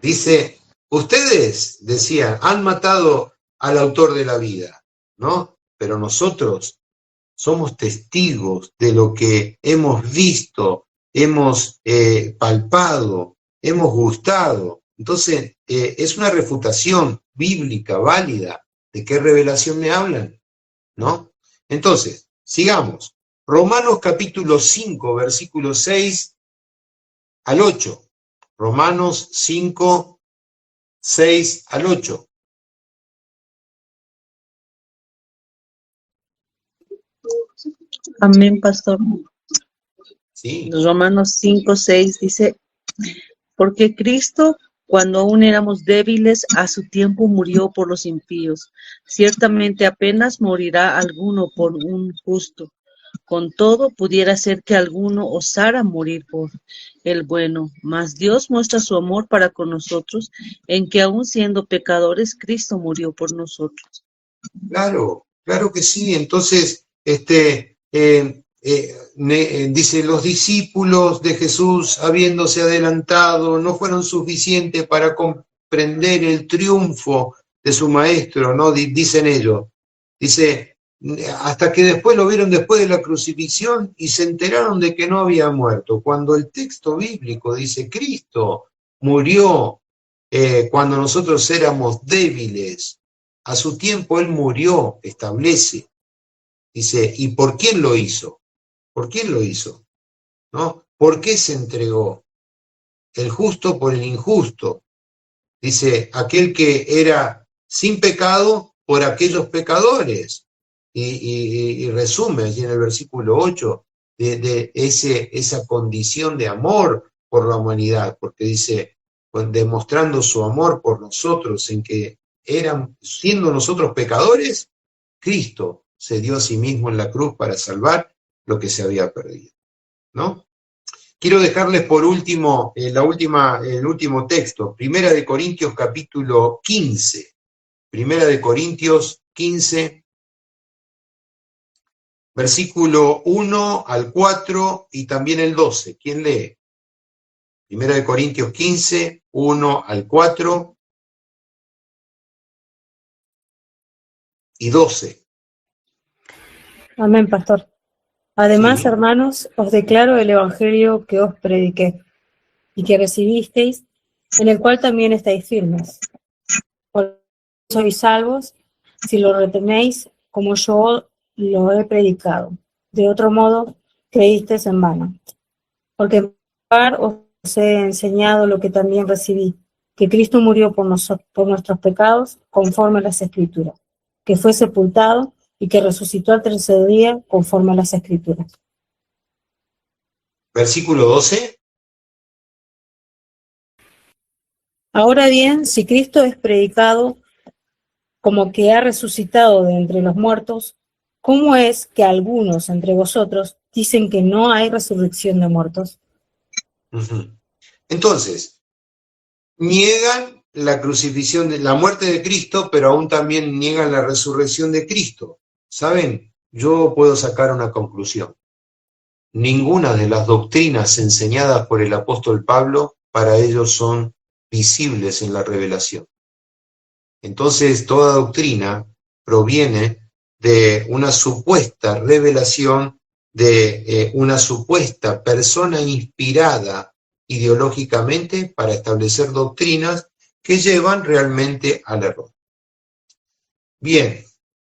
Dice, ustedes, decían, han matado al autor de la vida, ¿no? Pero nosotros somos testigos de lo que hemos visto, hemos palpado, hemos gustado. Entonces, es una refutación bíblica válida. ¿De qué revelación me hablan? ¿No? Entonces, sigamos. Romanos capítulo 5, versículo 6 al 8. Romanos 5, 6 al 8. Amén, pastor. Sí. Romanos 5, 6 dice, porque Cristo, cuando aún éramos débiles, a su tiempo murió por los impíos. Ciertamente apenas morirá alguno por un justo. Con todo, pudiera ser que alguno osara morir por el bueno. Mas Dios muestra su amor para con nosotros, en que aún siendo pecadores, Cristo murió por nosotros. Claro, claro que sí. Entonces, dice, los discípulos de Jesús, habiéndose adelantado, no fueron suficientes para comprender el triunfo de su maestro, ¿no? Dicen ellos. Dice, hasta que después lo vieron después de la crucifixión y se enteraron de que no había muerto. Cuando el texto bíblico dice, Cristo murió cuando nosotros éramos débiles. A su tiempo Él murió, establece. Dice, ¿y por quién lo hizo? ¿Por quién lo hizo? ¿No? ¿Por qué se entregó? El justo por el injusto. Dice, aquel que era sin pecado por aquellos pecadores. Y resume allí en el versículo 8 de esa condición de amor por la humanidad, porque dice, pues, demostrando su amor por nosotros, en que siendo nosotros pecadores, Cristo se dio a sí mismo en la cruz para salvar lo que se había perdido, ¿no? Quiero dejarles por último, el último texto, Primera de Corintios capítulo 15. Primera de Corintios 15, versículo 1 al 4 y también el 12. ¿Quién lee? Primera de Corintios 15, 1 al 4 y 12. Amén, pastor. Además, Sí. hermanos, os declaro el evangelio que os prediqué y que recibisteis, en el cual también estáis firmes. Por sois salvos si lo retenéis como yo lo he predicado. De otro modo, creísteis en vano. Porque en primer lugar os he enseñado lo que también recibí, que Cristo murió por nuestros pecados, conforme a las Escrituras, que fue sepultado y que resucitó al tercer día, conforme a las Escrituras. Versículo 12. Ahora bien, si Cristo es predicado como que ha resucitado de entre los muertos, ¿cómo es que algunos entre vosotros dicen que no hay resurrección de muertos? Entonces, niegan la crucifixión, la muerte de Cristo, pero aún también niegan la resurrección de Cristo. ¿Saben? Yo puedo sacar una conclusión. Ninguna de las doctrinas enseñadas por el apóstol Pablo para ellos son visibles en la revelación. Entonces, toda doctrina proviene de una supuesta revelación de una supuesta persona inspirada ideológicamente para establecer doctrinas que llevan realmente al error. Bien,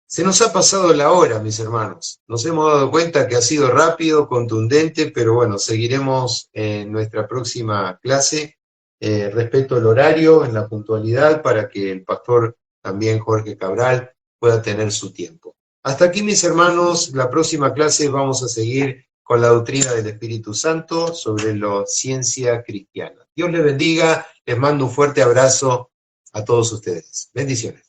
se nos ha pasado la hora, mis hermanos. Nos hemos dado cuenta que ha sido rápido, contundente, pero bueno, seguiremos en nuestra próxima clase. Respeto el horario, en la puntualidad, para que el pastor también Jorge Cabral pueda tener su tiempo. Hasta aquí, mis hermanos, la próxima clase vamos a seguir con la doctrina del Espíritu Santo sobre la ciencia cristiana. Dios les bendiga, les mando un fuerte abrazo a todos ustedes. Bendiciones.